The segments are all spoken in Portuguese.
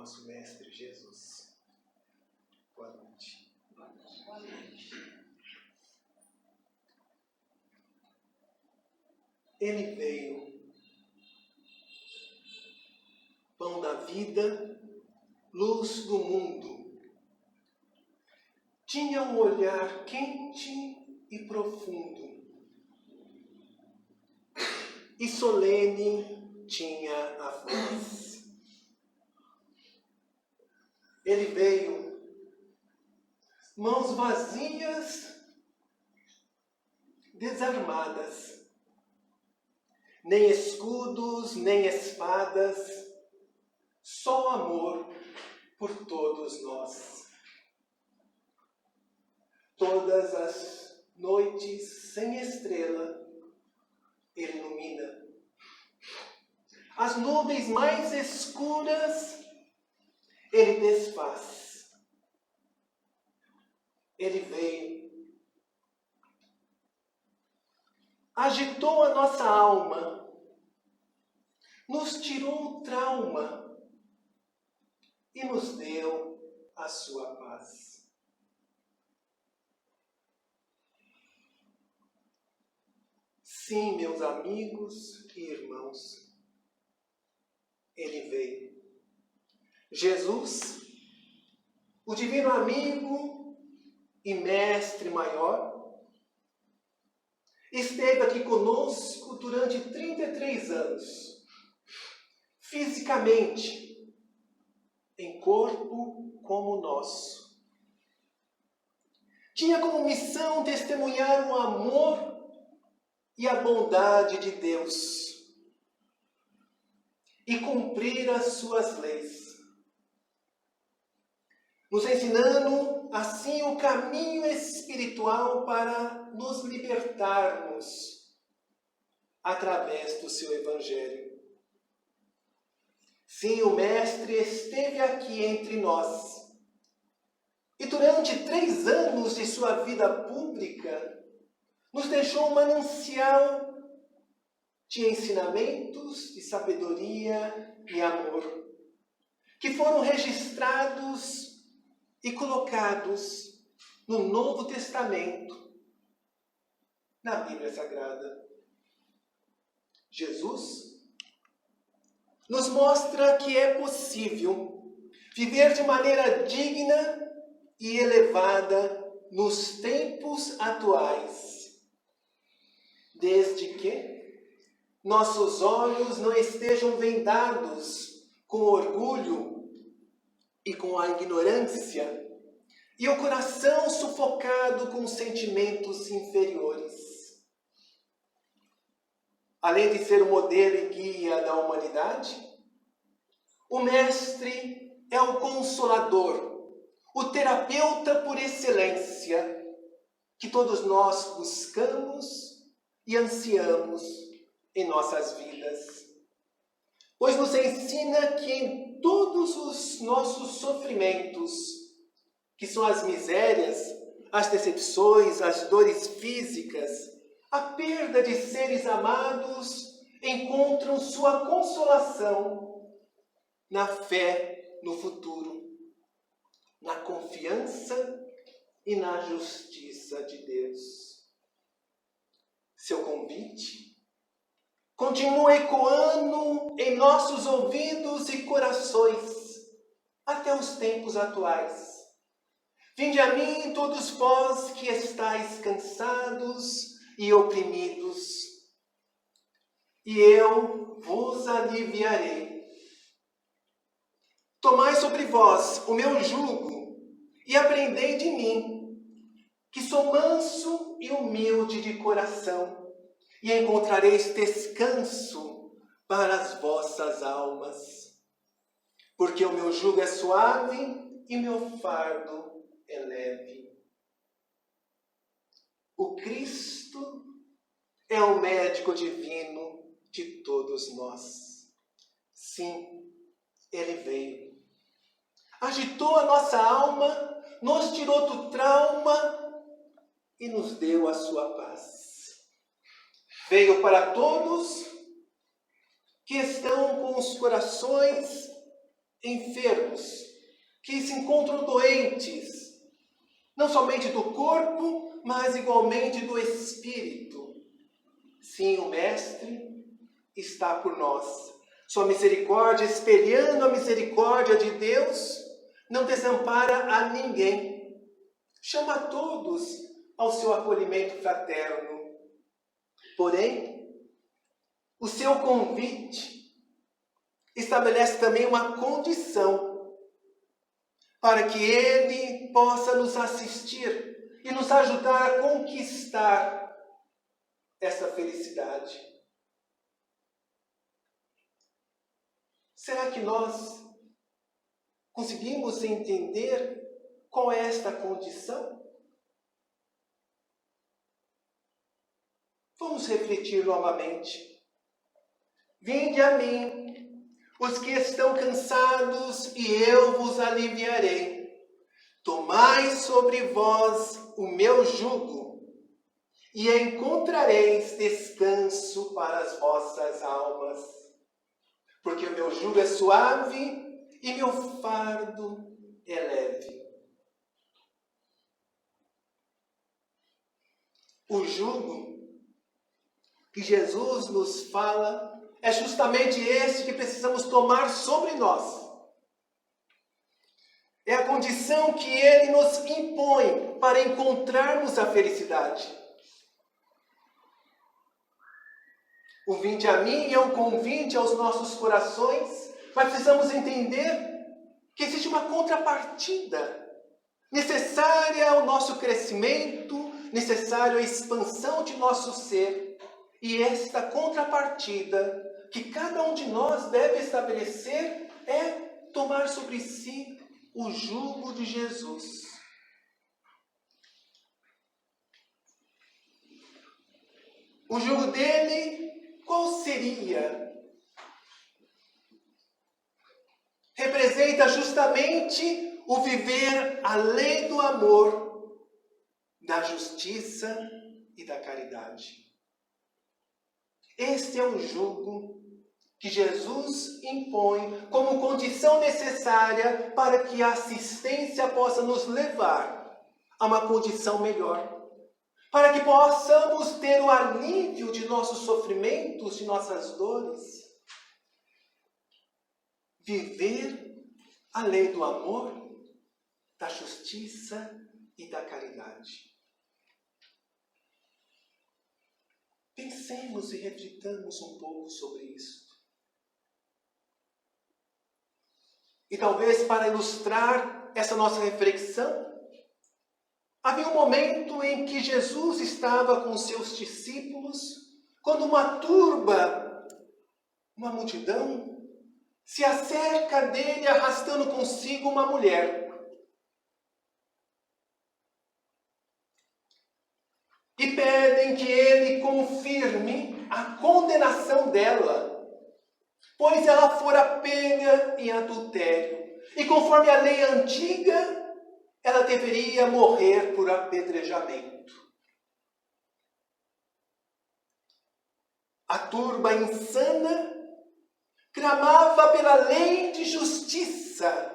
nosso Mestre Jesus. Boa noite. Boa noite. Ele veio, pão da vida, luz do mundo. Tinha um olhar quente e profundo, e solene tinha a voz. Ele veio, mãos vazias, desarmadas, nem escudos, nem espadas, só amor por todos nós. Todas as noites sem estrela, Ele ilumina. As nuvens mais escuras, Ele desfaz. Ele veio. Agitou a nossa alma, nos tirou o trauma e nos deu a sua paz. Sim, meus amigos e irmãos, Ele veio. Jesus, o divino amigo e mestre maior, esteve aqui conosco durante 33 anos, fisicamente, em corpo como o nosso. Tinha como missão testemunhar o amor e a bondade de Deus e cumprir as suas leis, nos ensinando assim o caminho espiritual para nos libertarmos através do seu Evangelho. Sim, o Mestre esteve aqui entre nós e durante 3 anos de sua vida pública nos deixou um manancial de ensinamentos, de sabedoria e amor, que foram registrados e colocados no Novo Testamento, na Bíblia Sagrada. Jesus nos mostra que é possível viver de maneira digna e elevada nos tempos atuais, desde que nossos olhos não estejam vendados com orgulho e com a ignorância, e o coração sufocado com sentimentos inferiores. Além de ser o modelo e guia da humanidade, o Mestre é o consolador, o terapeuta por excelência, que todos nós buscamos e ansiamos em nossas vidas. Pois nos ensina que em todos os nossos sofrimentos, que são as misérias, as decepções, as dores físicas, a perda de seres amados, encontram sua consolação na fé no futuro, na confiança e na justiça de Deus. Seu convite continua ecoando em nossos ouvidos e corações até os tempos atuais. Vinde a mim, todos vós que estáis cansados e oprimidos, e eu vos aliviarei. Tomai sobre vós o meu jugo e aprendei de mim, que sou manso e humilde de coração, e encontrareis descanso para as vossas almas. Porque o meu jugo é suave e meu fardo é leve. O Cristo é o médico divino de todos nós. Sim, Ele veio. Agitou a nossa alma, nos tirou do trauma e nos deu a sua paz. Veio para todos que estão com os corações enfermos, que se encontram doentes, não somente do corpo, mas igualmente do espírito. Sim, o Mestre está por nós. Sua misericórdia, espelhando a misericórdia de Deus, não desampara a ninguém. Chama a todos ao seu acolhimento fraterno. Porém, o seu convite estabelece também uma condição para que Ele possa nos assistir e nos ajudar a conquistar essa felicidade. Será que nós conseguimos entender qual é esta condição? Vamos refletir novamente. Vinde a mim, os que estão cansados, e eu vos aliviarei. Tomai sobre vós o meu jugo, e encontrareis descanso para as vossas almas. Porque o meu jugo é suave e meu fardo é leve. O jugo que Jesus nos fala é justamente esse que precisamos tomar sobre nós. É a condição que Ele nos impõe para encontrarmos a felicidade. O vinde a mim é um convite aos nossos corações, mas precisamos entender que existe uma contrapartida necessária ao nosso crescimento, necessária à expansão de nosso ser. E esta contrapartida que cada um de nós deve estabelecer é tomar sobre si o jugo de Jesus. O jugo dele, qual seria? Representa justamente o viver a lei do amor, da justiça e da caridade. Este é o jugo que Jesus impõe como condição necessária para que a assistência possa nos levar a uma condição melhor. Para que possamos ter o alívio de nossos sofrimentos, de nossas dores. Viver a lei do amor, da justiça e da caridade. Pensemos e reflitamos um pouco sobre isso. E talvez para ilustrar essa nossa reflexão, havia um momento em que Jesus estava com seus discípulos, quando uma turba, uma multidão, se acerca dele arrastando consigo uma mulher. E pedem que ele confirme a condenação dela, pois ela fora pega em adultério. E conforme a lei antiga, ela deveria morrer por apedrejamento. A turba insana clamava pela lei de justiça,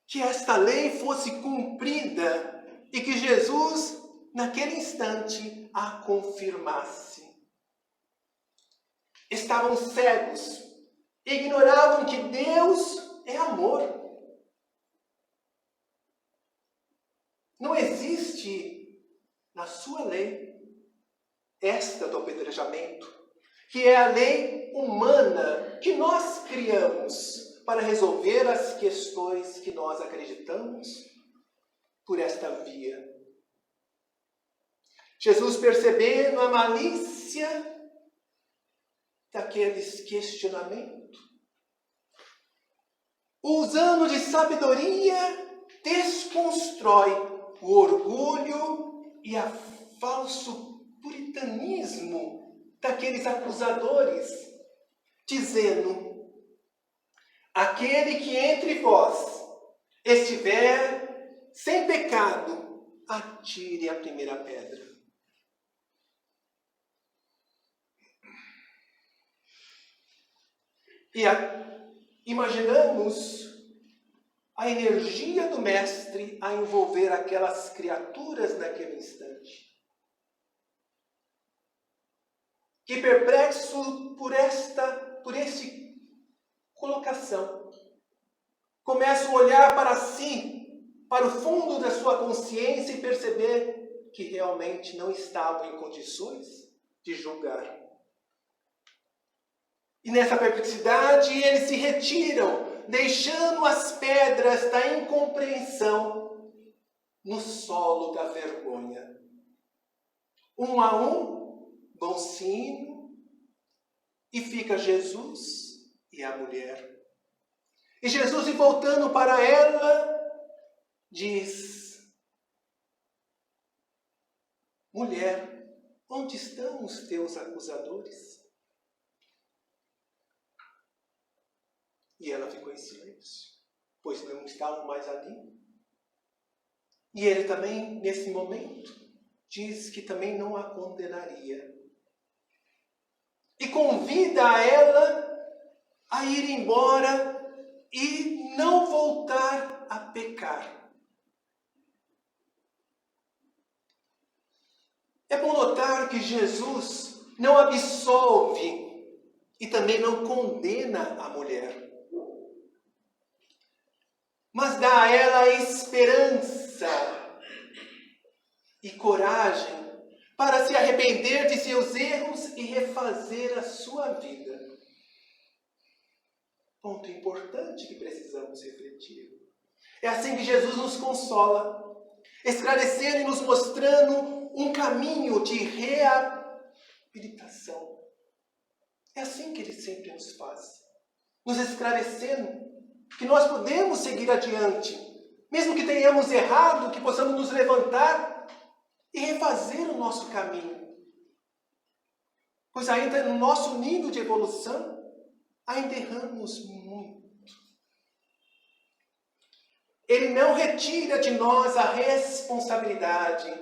que esta lei fosse cumprida e que Jesus, naquele instante, a confirmasse. Estavam cegos, ignoravam que Deus é amor. Não existe na sua lei esta do apedrejamento, que é a lei humana que nós criamos para resolver as questões que nós acreditamos por esta via. Jesus, percebendo a malícia daqueles questionamentos, usando de sabedoria, desconstrói o orgulho e a falso puritanismo daqueles acusadores, dizendo: aquele que entre vós estiver sem pecado, atire a primeira pedra. imaginamos a energia do Mestre a envolver aquelas criaturas naquele instante. Que perplexo por esta colocação, começam a olhar para si, para o fundo da sua consciência e perceber que realmente não estavam em condições de julgar. E nessa perplexidade eles se retiram, deixando as pedras da incompreensão no solo da vergonha. Um a um vão se indo e fica Jesus e a mulher. E Jesus, voltando para ela, diz: mulher, onde estão os teus acusadores? E ela ficou em silêncio, pois não estavam mais ali. E ele também, nesse momento, diz que também não a condenaria. E convida a ela a ir embora e não voltar a pecar. É bom notar que Jesus não absolve e também não condena a mulher, mas dá a ela esperança e coragem para se arrepender de seus erros e refazer a sua vida. Ponto importante que precisamos refletir. É assim que Jesus nos consola, esclarecendo e nos mostrando um caminho de reabilitação. É assim que Ele sempre nos faz, nos esclarecendo que nós podemos seguir adiante, mesmo que tenhamos errado, que possamos nos levantar e refazer o nosso caminho. Pois ainda no nosso nível de evolução, ainda erramos muito. Ele não retira de nós a responsabilidade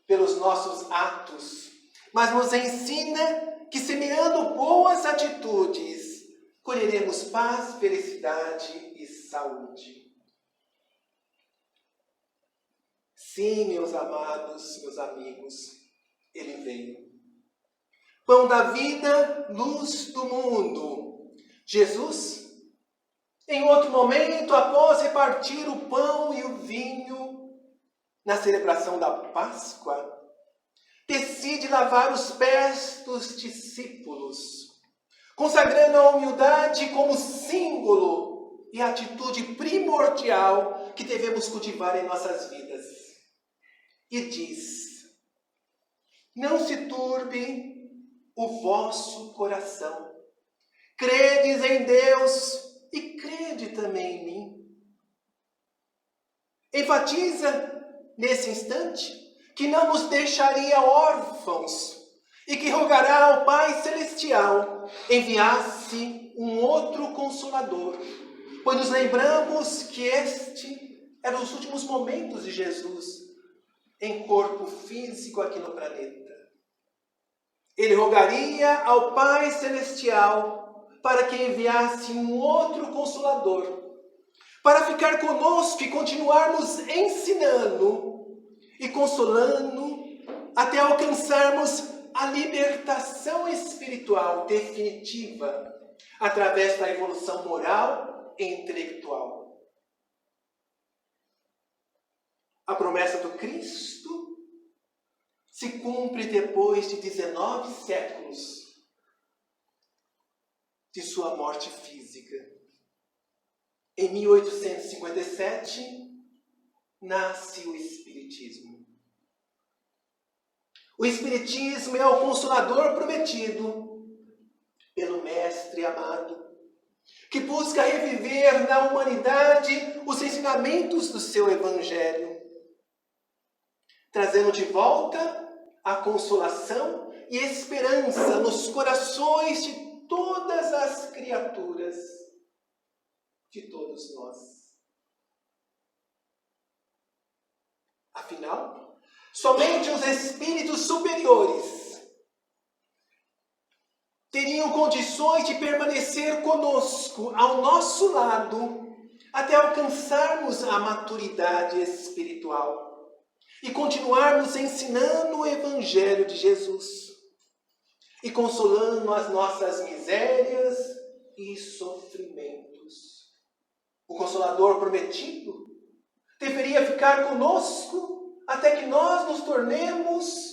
pelos nossos atos, mas nos ensina que, semeando boas atitudes, colheremos paz, felicidade e saúde. Sim, meus amados, meus amigos, Ele veio. Pão da vida, luz do mundo. Jesus, em outro momento, após repartir o pão e o vinho, na celebração da Páscoa, decide lavar os pés dos discípulos, consagrando a humildade como símbolo e atitude primordial que devemos cultivar em nossas vidas. E diz: não se turbe o vosso coração. Credes em Deus e crede também em mim. Enfatiza nesse instante que não nos deixaria órfãos e que rogará ao Pai Celestial enviasse um outro Consolador, pois nos lembramos que este eram os últimos momentos de Jesus em corpo físico aqui no planeta. Ele rogaria ao Pai Celestial para que enviasse um outro Consolador, para ficar conosco e continuar nos ensinando e consolando até alcançarmos a libertação espiritual definitiva através da evolução moral e intelectual. A promessa do Cristo se cumpre depois de 19 séculos de sua morte física. Em 1857, nasce o Espiritismo. O Espiritismo é o Consolador prometido pelo Mestre amado, que busca reviver na humanidade os ensinamentos do seu Evangelho, trazendo de volta a consolação e esperança nos corações de todas as criaturas, de todos nós. Afinal, somente os espíritos superiores teriam condições de permanecer conosco, ao nosso lado, até alcançarmos a maturidade espiritual e continuarmos ensinando o Evangelho de Jesus e consolando as nossas misérias e sofrimentos. O Consolador prometido deveria ficar conosco até que nós nos tornemos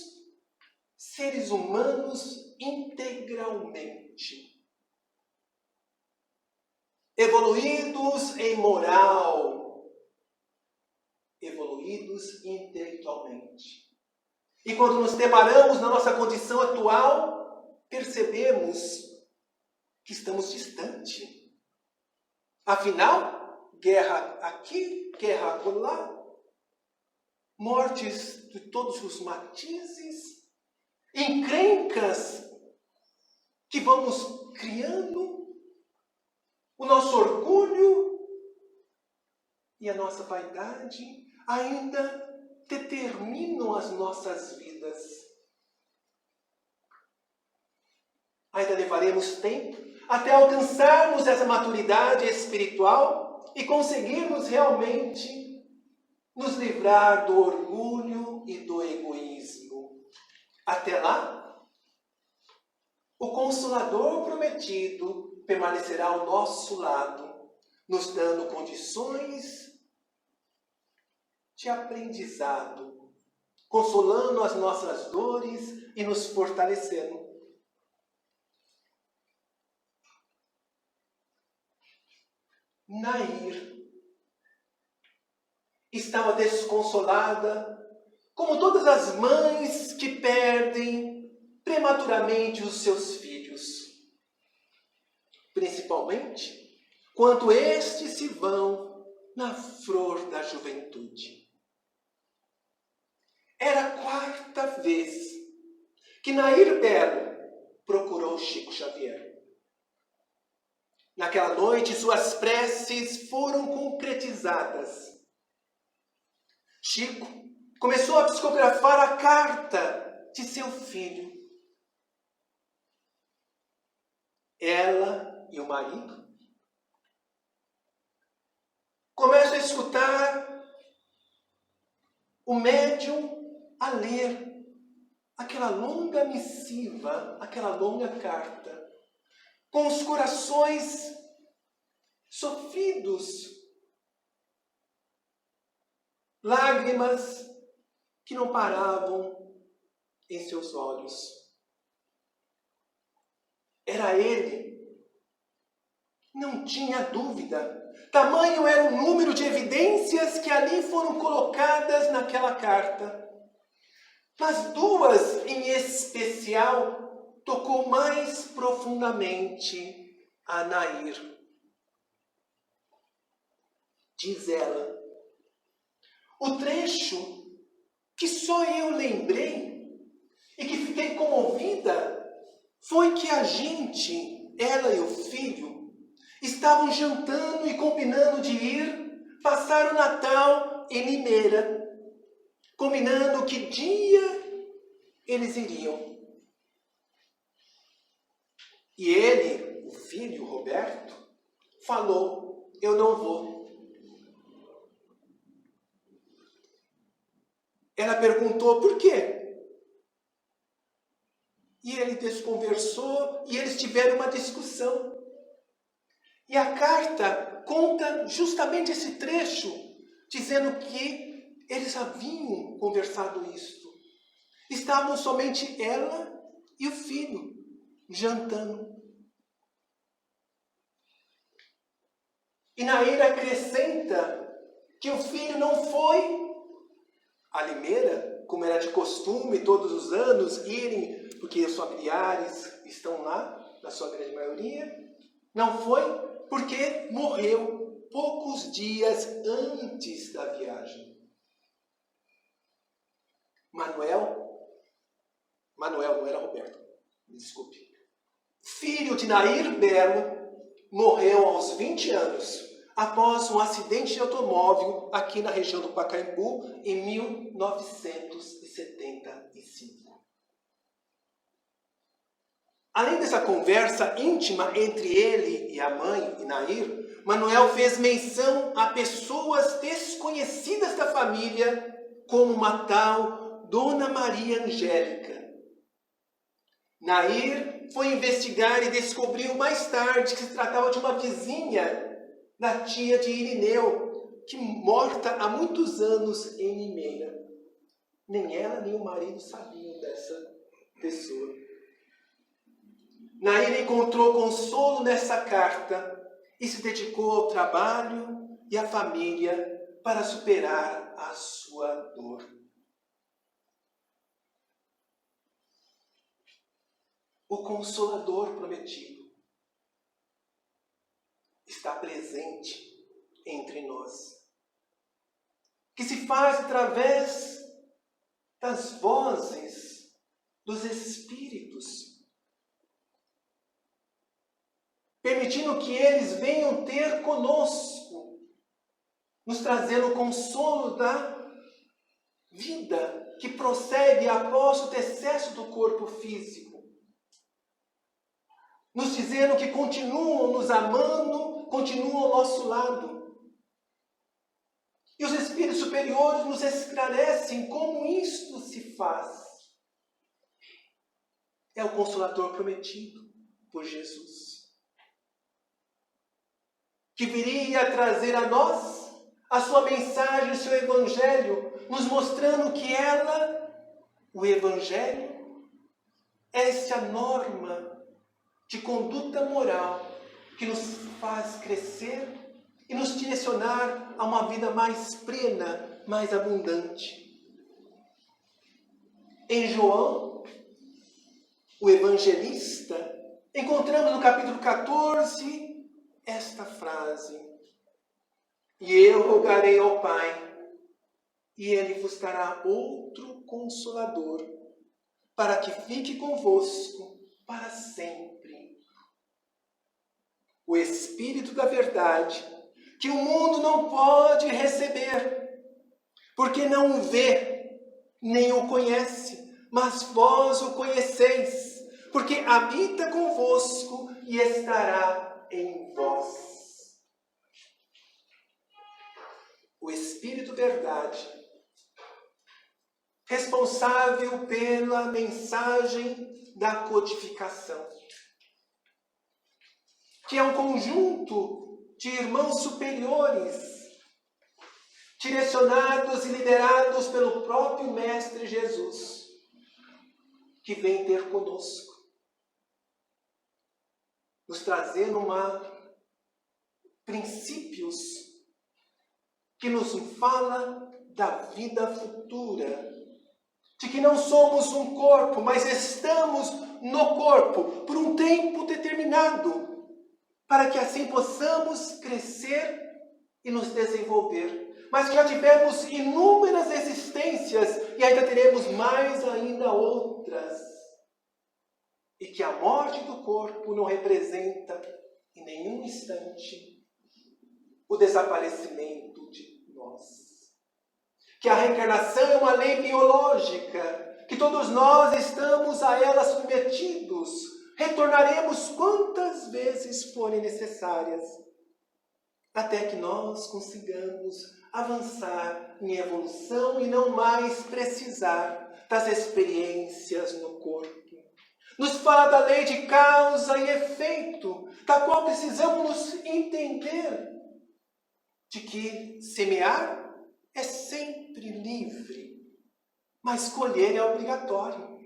seres humanos integralmente, evoluídos em moral, evoluídos intelectualmente. E quando nos deparamos na nossa condição atual, percebemos que estamos distantes. Afinal, guerra aqui, guerra acolá, mortes de todos os matizes, encrencas que vamos criando, o nosso orgulho e a nossa vaidade ainda determinam as nossas vidas. Ainda levaremos tempo até alcançarmos essa maturidade espiritual e conseguirmos realmente nos livrar do orgulho e do egoísmo. Até lá, o Consolador prometido permanecerá ao nosso lado, nos dando condições de aprendizado, consolando as nossas dores e nos fortalecendo. Nair estava desconsolada, como todas as mães que perdem prematuramente os seus filhos, principalmente quando estes se vão na flor da juventude. Era a quarta vez que Nair Belo procurou Chico Xavier. Naquela noite, suas preces foram concretizadas. Chico começou a psicografar a carta de seu filho. Ela e o marido começam a escutar o médium a ler aquela longa missiva, aquela longa carta, com os corações sofridos, lágrimas que não paravam em seus olhos. Era ele. Não tinha dúvida. Tamanho era o número de evidências que ali foram colocadas naquela carta. Mas duas em especial tocou mais profundamente a Nair. Diz ela: o trecho que só eu lembrei e que fiquei comovida foi que a gente, ela e o filho, estavam jantando e combinando de ir passar o Natal em Limeira, combinando que dia eles iriam. E ele, o filho, Roberto, falou: eu não vou. Ela perguntou por quê? E ele desconversou e eles tiveram uma discussão. E a carta conta justamente esse trecho, dizendo que eles haviam conversado isso. Estavam somente ela e o filho jantando. E Nair acrescenta que o filho não foi a Limeira, como era de costume todos os anos irem, porque os familiares estão lá, na sua grande maioria. Não foi porque morreu poucos dias antes da viagem. Manuel, não era Roberto, me desculpe. Filho de Nair Belo, morreu aos 20 anos, após um acidente de automóvel aqui na região do Pacaembu, em 1975. Além dessa conversa íntima entre ele e a mãe, e Nair, Manuel fez menção a pessoas desconhecidas da família, como uma tal Dona Maria Angélica. Nair foi investigar e descobriu mais tarde que se tratava de uma vizinha da tia de Irineu, que morta há muitos anos em Limeira. Nem ela nem o marido sabiam dessa pessoa. Nair encontrou consolo nessa carta e se dedicou ao trabalho e à família para superar a sua dor. O Consolador prometido está presente entre nós, que se faz através das vozes dos Espíritos, permitindo que eles venham ter conosco, nos trazendo o consolo da vida que prossegue após o decesso do corpo físico, nos dizendo que continuam nos amando, continuam ao nosso lado. E os Espíritos superiores nos esclarecem como isto se faz. É o Consolador prometido por Jesus, que viria trazer a nós a sua mensagem, o seu Evangelho, nos mostrando que o Evangelho, essa é a norma de conduta moral que nos faz crescer e nos direcionar a uma vida mais plena, mais abundante. Em João, o evangelista, encontramos no capítulo 14 esta frase: "E eu rogarei ao Pai, e Ele vos dará outro Consolador, para que fique convosco para sempre. O Espírito da verdade, que o mundo não pode receber, porque não o vê, nem o conhece, mas vós o conheceis, porque habita convosco e estará em vós." O Espírito verdade, responsável pela mensagem da codificação, que é um conjunto de irmãos superiores, direcionados e liderados pelo próprio Mestre Jesus, que vem ter conosco, nos trazendo princípios que nos fala da vida futura, de que não somos um corpo, mas estamos no corpo por um tempo determinado, para que assim possamos crescer e nos desenvolver. Mas que já tivemos inúmeras existências e ainda teremos mais ainda outras. E que a morte do corpo não representa em nenhum instante o desaparecimento de nós. Que a reencarnação é uma lei biológica, que todos nós estamos a ela submetidos. Retornaremos quantas vezes forem necessárias, até que nós consigamos avançar em evolução e não mais precisar das experiências no corpo. Nos fala da lei de causa e efeito, da qual precisamos entender, de que semear é sempre livre, mas colher é obrigatório.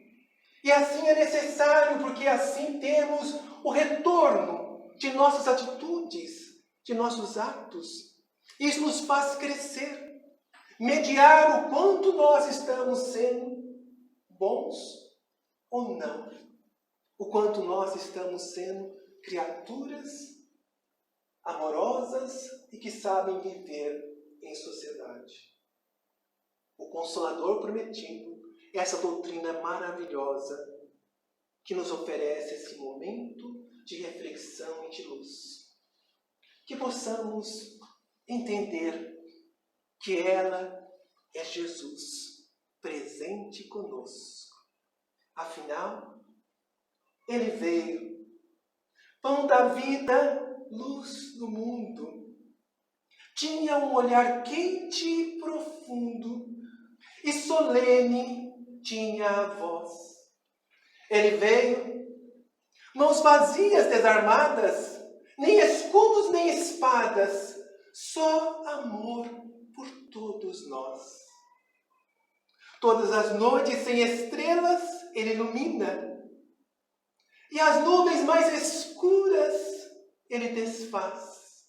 E assim é necessário, porque assim temos o retorno de nossas atitudes, de nossos atos. Isso nos faz crescer, mediar o quanto nós estamos sendo bons ou não, o quanto nós estamos sendo criaturas amorosas e que sabem viver em sociedade. O Consolador prometido, essa doutrina maravilhosa que nos oferece esse momento de reflexão e de luz. Que possamos entender que ela é Jesus presente conosco. Afinal, Ele veio, pão da vida, luz do mundo. Tinha um olhar quente e profundo, e solene tinha a voz. Ele veio, mãos vazias, desarmadas, nem escudos nem espadas, só amor por todos nós. Todas as noites sem estrelas ele ilumina, e as nuvens mais escuras ele desfaz.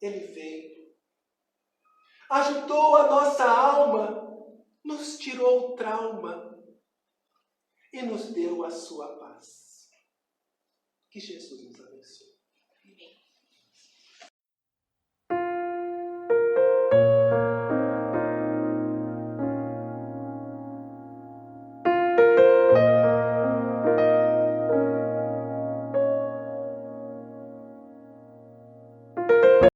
Ele veio, ajudou a nossa alma, nos tirou o trauma e nos deu a sua paz. Que Jesus nos abençoe.